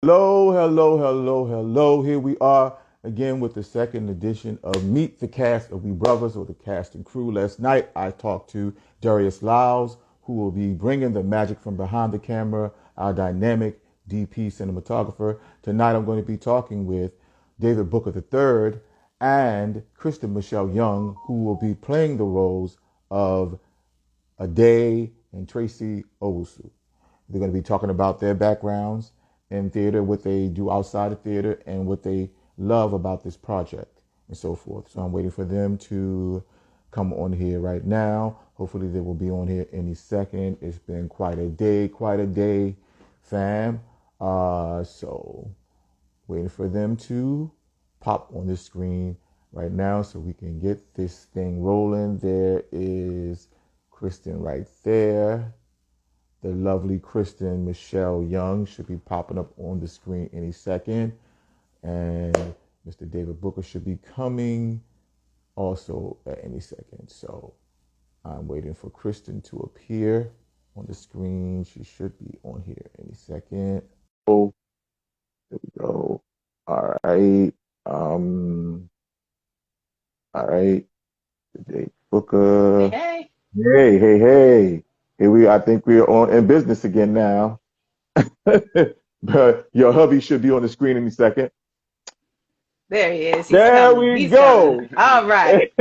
Hello, hello, hello, hello. Here we are again with the second edition of Meet the Cast of We Brothers, or the cast and crew. Last night I talked to Darius Lyles, who will be bringing the magic from behind the camera, our dynamic DP cinematographer. Tonight I'm going to be talking with David Booker III and Kristen Michelle Young, who will be playing the roles of Ade and Tracy Owusu. They're going to be talking about their backgrounds in theater, what they do outside of theater, and what they love about this project, and so forth. So I'm waiting for them to come on here right now. Hopefully they will be on here any second. It's been quite a day, fam. So waiting for them to pop on the screen right now so we can get this thing rolling. There is Kristen right there. The lovely Kristen Michelle Young should be popping up on the screen any second. And Mr. David Booker should be coming also at any second. So I'm waiting for Kristen to appear on the screen. She should be on here any second. Oh, there we go. All right. Um, all right. David Hey, Booker. hey. Hey, hey, hey. Here we I think we're on in business again now. But your hubby should be on the screen any second. There he is. He's There coming. we He's coming. go. All right.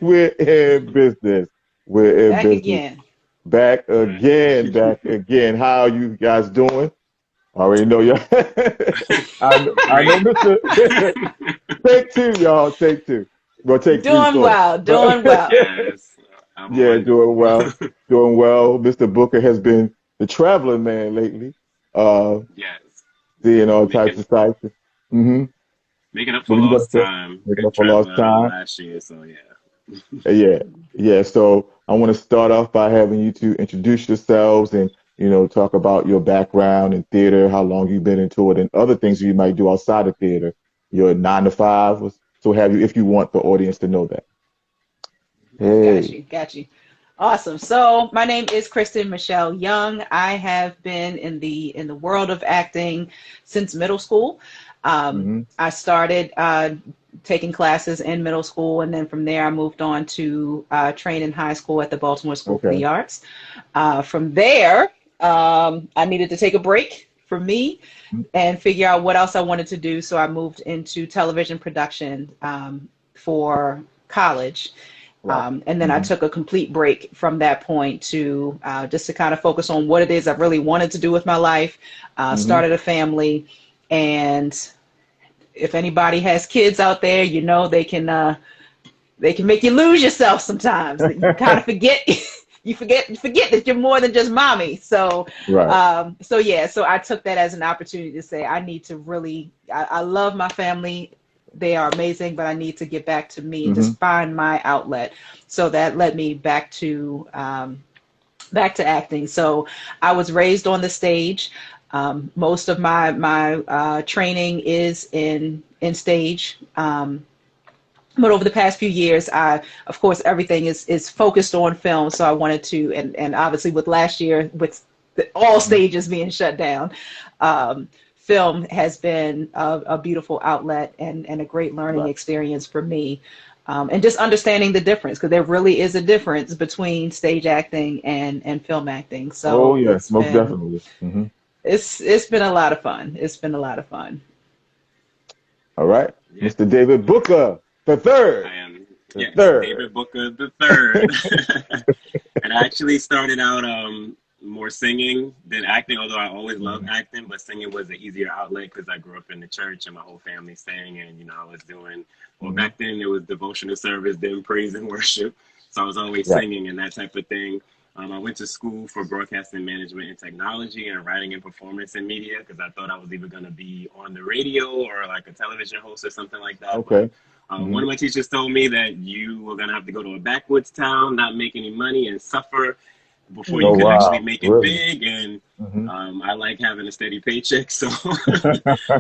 We're in business. We're in Back business. again. Back All right. again, back again. How are you guys doing? I already know you. I know Great. Mr. Take two, y'all. Take two. Well, take three, Doing sort of. well. But Doing well. Yes, I'm yeah, on. doing well. Doing well. Mr. Booker has been the traveling man lately. Uh, Yes, seeing all types making of sights. Mm-hmm. making up What for were you going to lost say? time. Making Couldn't up for travel lost at all time. last year, so yeah. Yeah, yeah. So I want to start off by having you two introduce yourselves and talk about your background in theater, how long you've been into it, and other things you might do outside of theater. Your 9 to 5, so have you, if you want the audience to know that. Got Hey. you. Got you. Awesome. So my name is Kristen Michelle Young. I have been in the world of acting since middle school. Mm-hmm. I started taking classes in middle school, and then from there I moved on to train in high school at the Baltimore School for Okay. the Arts. From there, I needed to take a break for me and figure out what else I wanted to do. So I moved into television production for college. Wow. And then I Mm-hmm. took a complete break from that point to just to kind of focus on what it is I really wanted to do with my life. Mm-hmm. Started a family, and if anybody has kids out there, they can make you lose yourself sometimes. That you kind of forget. You forget that you're more than just mommy. So, Right. so I took that as an opportunity to say I need to really. I love my family. They are amazing, but I need to get back to me and Mm-hmm. just find my outlet. So that led me back to acting. So I was raised on the stage. Most of my training is in stage. But over the past few years, of course, everything is focused on film. So I wanted to, and obviously with last year, with all Mm-hmm. stages being shut down, film has been a beautiful outlet and a great learning Right. experience for me. And just understanding the difference, because there really is a difference between stage acting and film acting. Oh So yes, most definitely. Mm-hmm. it's been a lot of fun. It's been a lot of fun. All right, Yeah, Mr. David Booker, the third, I am. the Yes, third. David Booker the third. And I actually started out more singing than acting, although I always loved Mhm. acting, but singing was an easier outlet because I grew up in the church and my whole family sang, and I was doing well Mhm. back then. It was devotional service, then praise and worship, so I was always Right. singing and that type of thing. I went to school for broadcasting management and technology and writing and performance in media because I thought I was either going to be on the radio or like a television host or something like that. But Okay. one Mhm. of my teachers told me that you were going to have to go to a backwoods town, not make any money, and suffer before you Oh could Hmm. actually wow, make it really? big. And Mhm. I like having a steady paycheck. So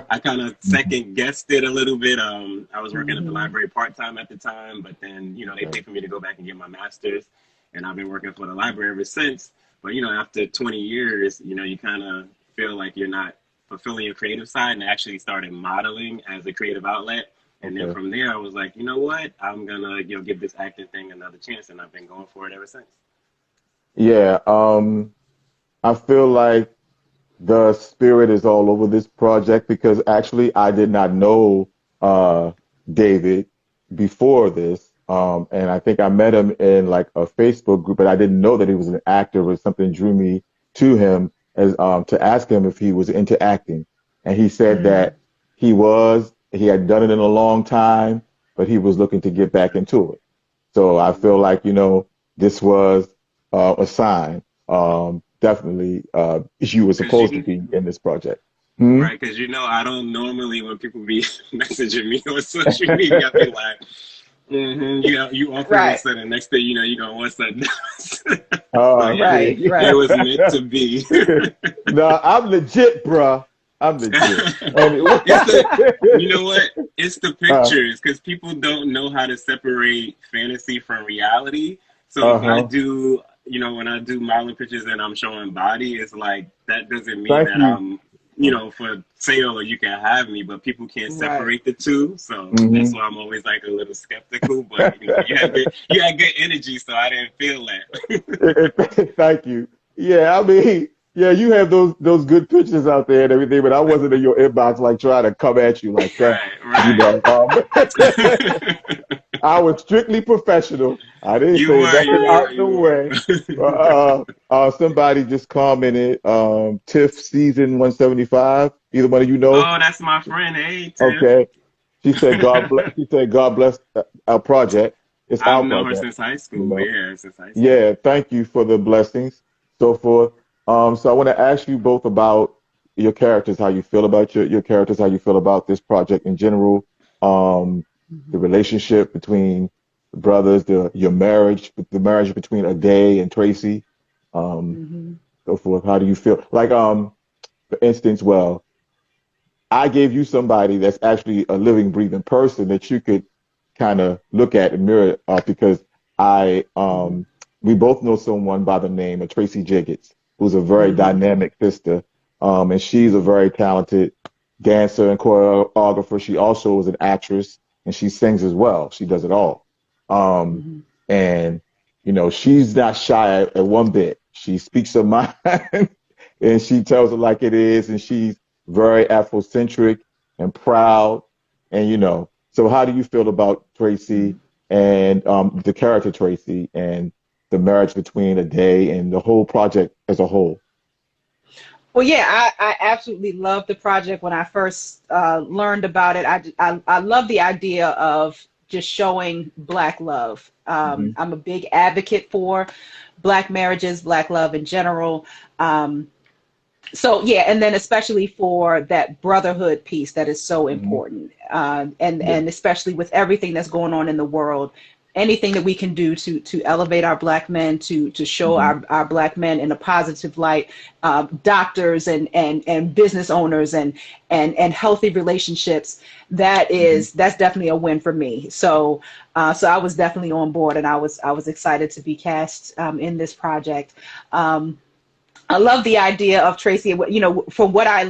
I kind of Mhm. second guessed it a little bit. I was working at the Hmm. library part time at the time, but then, they Okay. paid for me to go back and get my master's. And I've been working for the library ever since. But, after 20 years, you kind of feel like you're not fulfilling your creative side and actually started modeling as a creative outlet. And then from there, I was like, you know what? I'm gonna, give this acting thing another chance, and I've been going for it ever since. Yeah, I feel like the spirit is all over this project because actually I did not know David before this. And I think I met him in like a Facebook group, but I didn't know that he was an actor or something drew me to him as to ask him if he was into acting. And he said that he had done it in a long time, but he was looking to get back into it. So I feel like, this was a sign. Definitely, you were supposed to be in this project. Hmm? Right, because I don't normally, when people be messaging me on social media, I be like, you offer Right. this, and the next thing you know, you're going to want something else. Right. It was meant to be. No, I'm legit, bruh. I'm legit. You know what? It's the pictures, because people don't know how to separate fantasy from reality. So if I do, when I do modeling pictures and I'm showing body, it's like, that doesn't mean Thank that you. I'm, for sale or you can have me, but people can't separate the two. So that's why I'm always like a little skeptical, but you had good energy, so I didn't feel that. Thank you. Yeah, I mean, yeah, you have those good pictures out there and everything, but I wasn't in your inbox like trying to come at you like that. Right. I was strictly professional. I didn't You say were, nothing out the way. Somebody just commented, Tiff season 175. Either one of you know? Oh, that's my friend. Hey, Tiff. Okay. She said, God bless. She said, God bless our project. It's I've our known her project. since high school. Yeah, since high school. Yeah. Thank you for the blessings, so forth. So I want to ask you both about your characters, how you feel about your characters, how you feel about this project in general, the relationship between the brothers, your marriage, the marriage between Ade and Tracy, so forth. How do you feel? Like, for instance, well, I gave you somebody that's actually a living, breathing person that you could kind of look at and mirror because we both know someone by the name of Tracy Jiggets, who's a very dynamic sister. And she's a very talented dancer and choreographer. She also is an actress and she sings as well. She does it all. And, she's not shy at one bit. She speaks her mind and she tells it like it is. And she's very Afrocentric and proud. And, so how do you feel about Tracy and the character Tracy and the marriage between Ade and the whole project as a whole? Well, yeah, I absolutely loved the project when I first learned about it. I love the idea of just showing Black love. I'm a big advocate for Black marriages, Black love in general. So yeah, and then especially for that brotherhood piece that is so important, and especially with everything that's going on in the world, anything that we can do to elevate our Black men, to show our Black men in a positive light, doctors and business owners and healthy relationships, that's definitely a win for me. So I was definitely on board, and I was excited to be cast in this project. I love the idea of Tracy. From what I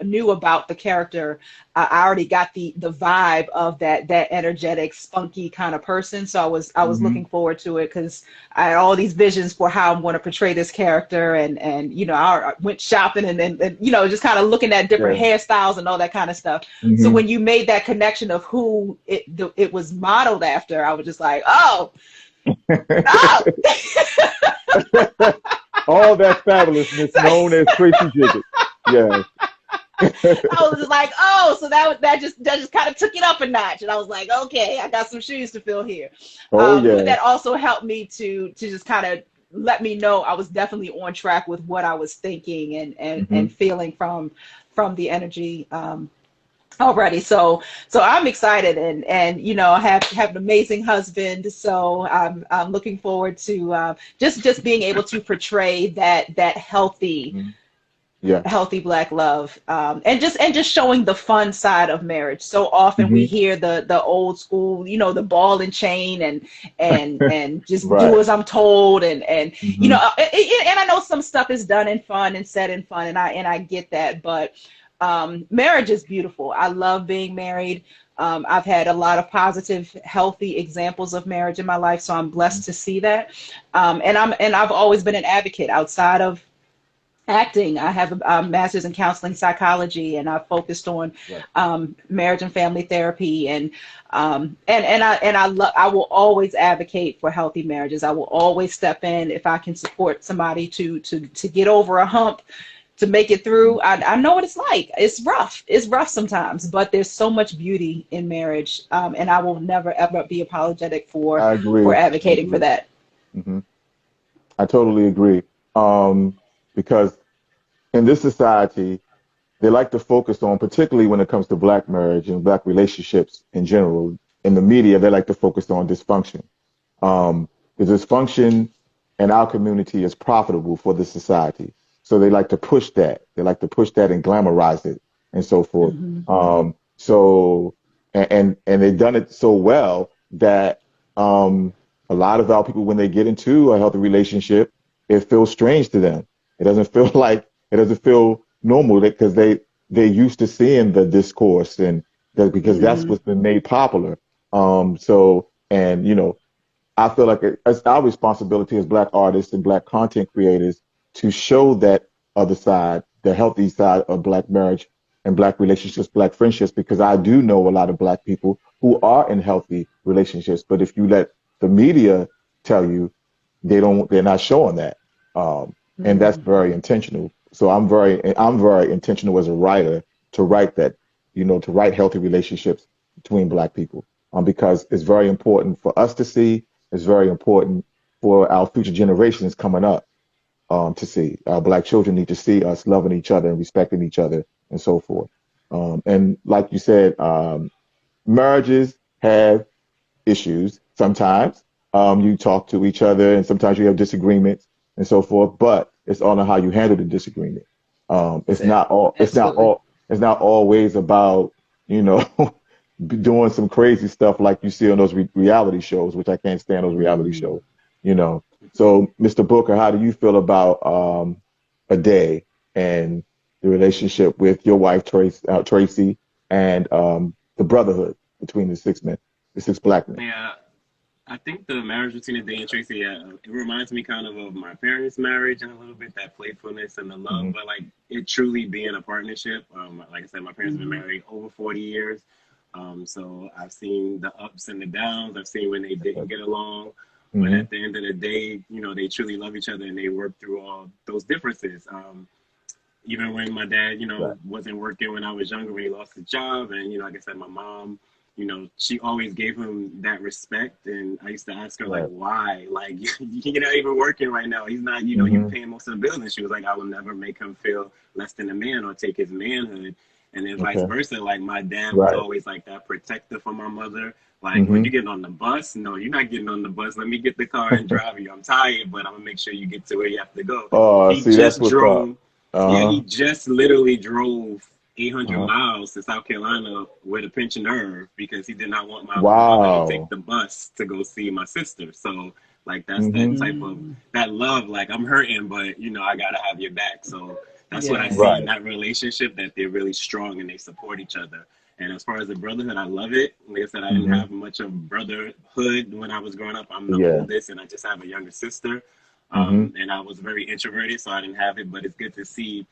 knew about the character, I already got the vibe of that energetic, spunky kind of person. So I was looking forward to it because I had all these visions for how I'm going to portray this character, and I went shopping and just kind of looking at different hairstyles and all that kind of stuff. So when you made that connection of who it was modeled after, I was just like, oh, no. All that fabulousness known as Tracy Jiggets. Yeah. I was just like, oh, so that just kind of took it up a notch, and I was like, okay, I got some shoes to fill here. But that also helped me to just kind of let me know I was definitely on track with what I was thinking and feeling from the energy already. So I'm excited, and I have an amazing husband. So I'm looking forward to just being able to portray that healthy Yes. healthy Black love, and just showing the fun side of marriage. So often we Hmm. hear the old school, the ball and chain, and just do Right. as I'm told, and Hmm. and I know some stuff is done in fun and said in fun, and I get that, but marriage is beautiful. I love being married. I've had a lot of positive, healthy examples of marriage in my life, so I'm blessed to see that. And I've always been an advocate outside of acting. I have a master's in counseling psychology, and I focused on Right. marriage and family therapy, and I will always advocate for healthy marriages. I will always step in if I can support somebody to get over a hump, to make it through. I know what it's like. It's rough. It's rough sometimes, but there's so much beauty in marriage, and I will never ever be apologetic for I agree. I advocating for agree. that. Hmm. I totally agree. Because in this society, they like to focus on, particularly when it comes to Black marriage and Black relationships in general. In the media, they like to focus on dysfunction. Um, the dysfunction in our community is profitable for the society. So they like to push that. They like to push that and glamorize it and so forth. Hmm. And they've done it so well that a lot of our people, when they get into a healthy relationship, it feels strange to them. It doesn't feel it doesn't feel normal because they're used to seeing the discourse and that because that's Hmm. what's been made popular. And I feel like it's our responsibility as Black artists and Black content creators to show that other side, the healthy side of Black marriage and Black relationships, Black friendships, because I do know a lot of Black people who are in healthy relationships. But if you let the media tell you, they're not showing that. And that's Hmm. very intentional. So I'm very intentional as a writer to write that, to write healthy relationships between Black people, because it's very important for us to see. It's very important for our future generations coming up, to see. Our Black children need to see us loving each other and respecting each other and so forth. And like you said, marriages have issues sometimes. You talk to each other and sometimes you have disagreements and so forth, but it's all on how you handle the disagreement. It's not all, it's not Absolutely. all, it's not always about, you know, doing some crazy stuff like you see on those reality shows, which I can't stand those reality Mm. shows, you know. So, Mr. Booker, how do you feel about a day and the relationship with your wife, Tracy, and the brotherhood between the six men, the six Black men? Yeah, I think the marriage between Ade and Tracy, it reminds me kind of my parents' marriage and a little bit that playfulness and the love, Hmm. but like it truly being a partnership. Like I said, my parents have been Hmm. married over 40 years. So I've seen the ups and the downs. I've seen when they didn't get along, but Hmm. at the end of the day, they truly love each other and they work through all those differences. Even when my dad, Right. wasn't working when I was younger, when he lost his job, and like I said, my mom, she always gave him that respect. And I used to ask her like, Right. why? Like, you're not even working right now. He's not, you Hmm. paying most of the bills. And she was like, I will never make him feel less than a man or take his manhood. And then vice Okay. versa. Like my dad was Right. always like that protector for my mother. Like when Hmm. you get on the bus, no, you're not getting on the bus. Let me get the car and drive you. I'm tired, but I'm gonna make sure you get to where you have to go. Oh, He see, that's just what's up. drove. Yeah, Uh-huh. he just literally drove 800 Uh-huh. miles to South Carolina with a pinched nerve because he did not want my mother to take Wow. the bus to go see my sister. So, like, that's that Hmm. type of Mm. that love. Like, I'm hurting, but I gotta have your back. So that's what I Yes. see in Right. that relationship, that they're really strong and they support each other. And as far as the brotherhood, I love it. Like I said, I didn't Hmm. have much of brotherhood when I was growing up. I'm the Yeah. oldest, and I just have a younger sister. Hmm. And I was very introverted, so I didn't have it. But it's good to see,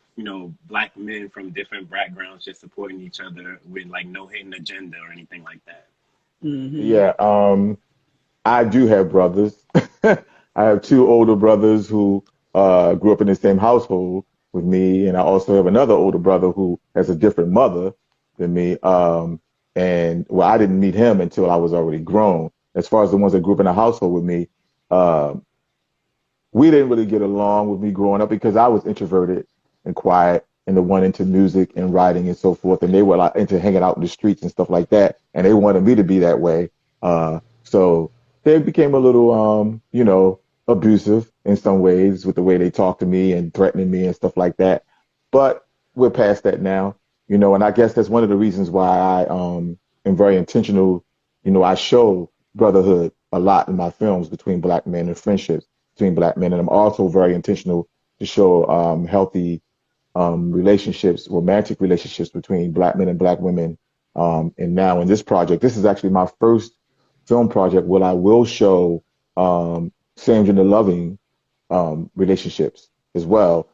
Black men from different backgrounds just supporting each other with like no hidden agenda or anything like that. Hmm. Yeah. I do have brothers. I have two older brothers who grew up in the same household with me, and I also have another older brother who has a different mother than me. And well, I didn't meet him until I was already grown. As far as the ones that grew up in a household with me, um, we didn't really get along with me growing up because I was introverted and quiet and the one into music and writing and so forth. And they were like into hanging out in the streets and stuff like that. And they wanted me to be that way. So they became a little, abusive in some ways with the way they talked to me and threatening me and stuff like that. But we're past that now, and I guess that's one of the reasons why I am very intentional. I show brotherhood a lot in my films between black men and friendships between black men. And I'm also very intentional to show healthy relationships, romantic relationships between black men and black women. And now in this project, this is actually my first film project where I will show same gender loving relationships as well.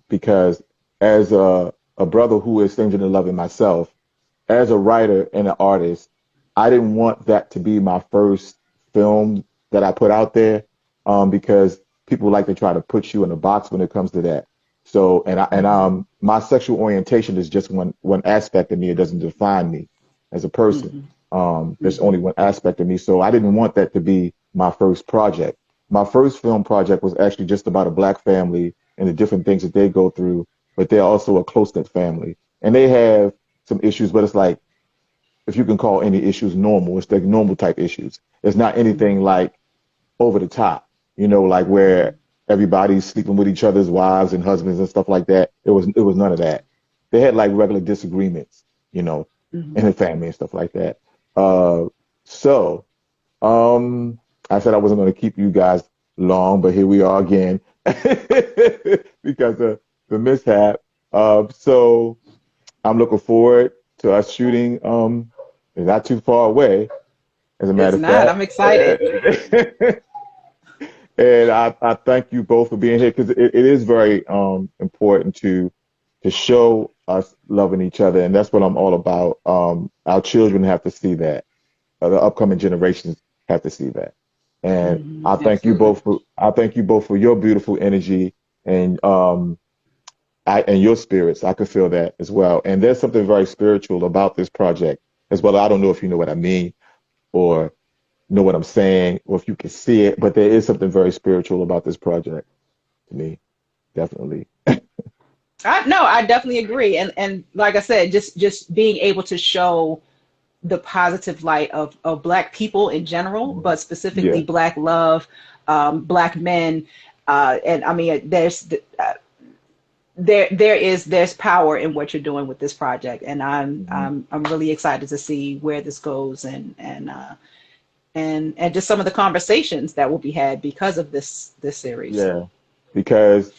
Because as a brother who is same gender loving myself, as a writer and an artist, I didn't want that to be my first film that I put out there, because people like to try to put you in a box when it comes to that. So, my sexual orientation is just one aspect of me. It doesn't define me as a person. There's only one aspect of me. So I didn't want that to be my first project. My first film project was actually just about a black family and the different things that they go through, but they're also a close-knit family. And they have some issues, but it's like, if you can call any issues normal, it's like normal type issues. It's not anything like over the top, like where everybody's sleeping with each other's wives and husbands and stuff like that. It was none of that. They had like regular disagreements, in the family and stuff like that. So I said I wasn't going to keep you guys long, but here we are again because of the mishap. So I'm looking forward to us shooting. It's not too far away, as a matter of fact. I'm excited. And I thank you both for being here, because it is very important to show us loving each other, and that's what I'm all about. Our children have to see that. The upcoming generations have to see that. And I thank you both for your beautiful energy and your spirits. I could feel that as well. And there's something very spiritual about this project as well. I don't know if you know what I mean or know what I'm saying, or if you can see it, but there is something very spiritual about this project to me, definitely. I definitely agree. And like I said, just being able to show the positive light of Black people in general, but specifically Black love, Black men. And I mean, there's power in what you're doing with this project. And I'm really excited to see where this goes and just some of the conversations that will be had because of this series. Yeah, because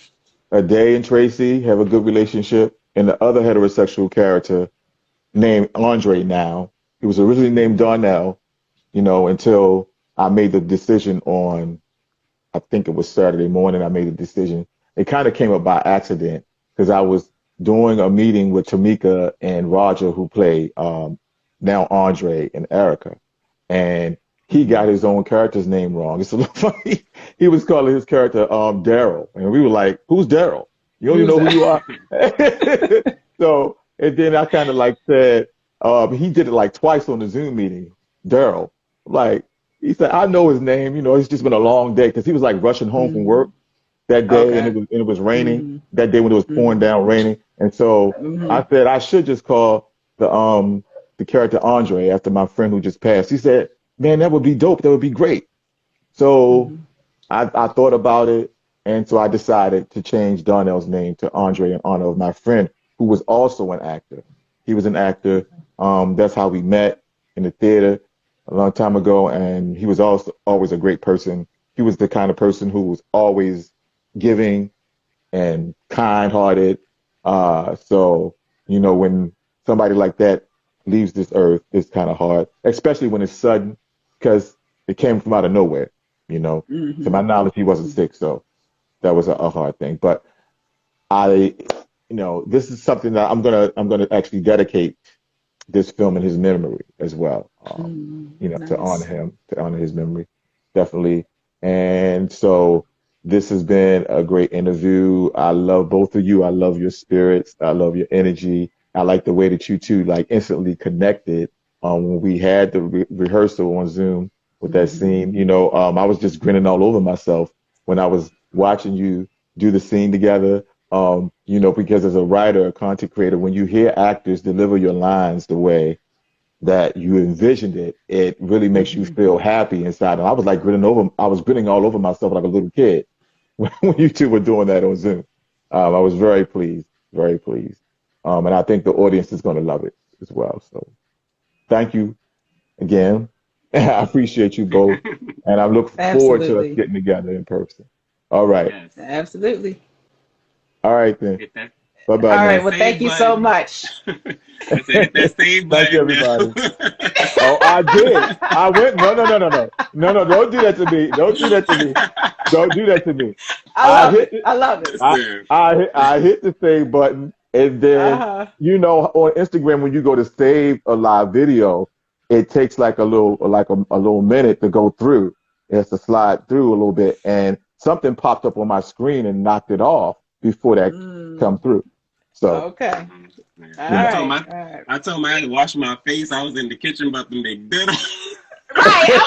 Ade and Tracy have a good relationship, and the other heterosexual character named Andre now, he was originally named Darnell, until I made the decision on, I think it was Saturday morning, I made the decision. It kind of came up by accident because I was doing a meeting with Tamika and Roger, who play now Andre and Erica. And he got his own character's name wrong. It's a little funny. He was calling his character Daryl. And we were like, who's Daryl? You only know who you are? So, and then I kind of like said, he did it like twice on the Zoom meeting, Daryl. Like, he said, I know his name. It's just been a long day, because he was like rushing home from work that day, and it was raining that day when it was pouring down raining. And so I said, I should just call the character Andre after my friend who just passed. He said, man, that would be dope. That would be great. So I thought about it. And so I decided to change Darnell's name to Andre in honor of my friend, who was also an actor. He was an actor. That's how we met in the theater a long time ago. And he was also always a great person. He was the kind of person who was always giving and kind-hearted. So, when somebody like that leaves this earth, it's kind of hard, especially when it's sudden, because it came from out of nowhere, To my knowledge, he wasn't sick, so that was a hard thing. But this is something that I'm gonna actually dedicate this film in his memory as well. Nice. To honor his memory, definitely. And so this has been a great interview. I love both of you. I love your spirits. I love your energy. I like the way that you two like instantly connected when we had the rehearsal on Zoom with that scene. I was just grinning all over myself when I was watching you do the scene together. Because as a writer, a content creator, when you hear actors deliver your lines the way that you envisioned it, it really makes you feel happy inside. And I was like I was grinning all over myself like a little kid when you two were doing that on Zoom. I was very pleased. very pleased. And I think the audience is going to love it as well. So thank you again. I appreciate you both. And I look forward to us Absolutely. getting together in person. All right. Yes. Absolutely. All right then. Hit that, Bye-bye All now. right. Well, thank you so button. much. I said hit that save Thank you, button now. everybody. Oh, I did. I went. No, no, no, no, no. No, no, don't do that to me. Don't do that to me. Don't do that to me. I I love hit it. I love it. Listen, I hit the save button, and then Uh-huh. on Instagram when you go to save a live video, it takes like a little minute to go through. It has to slide through a little bit, and something popped up on my screen and knocked it off before that come through. So Okay. All you know. right. All right. I told him I had to wash my face. I was in the kitchen about to make dinner. Right.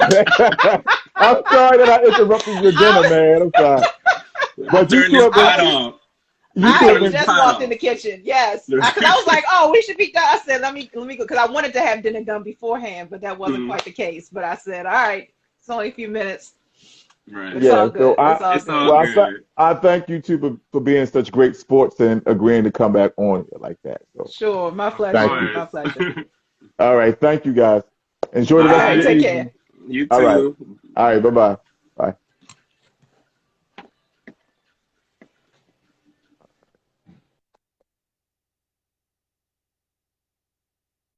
I'm sorry. I'm sorry that I interrupted your dinner, man. I'm sorry. But you Turn this could pot have off. you I could had have just Pot walked off. in the kitchen. Yes, because I was like, "Oh, we should be done." I said, "Let me go," because I wanted to have dinner done beforehand, but that wasn't quite the case. But I said, "All right, it's only a few minutes. Right. It's all good. So It's all It's good." all good. I thank you too for being such great sports and agreeing to come back on like that. So Sure, my Of pleasure. thank you. My pleasure. All right, thank you guys. Enjoy All the All rest of right, right. your take evening. care. You All right. too. All right, bye-bye.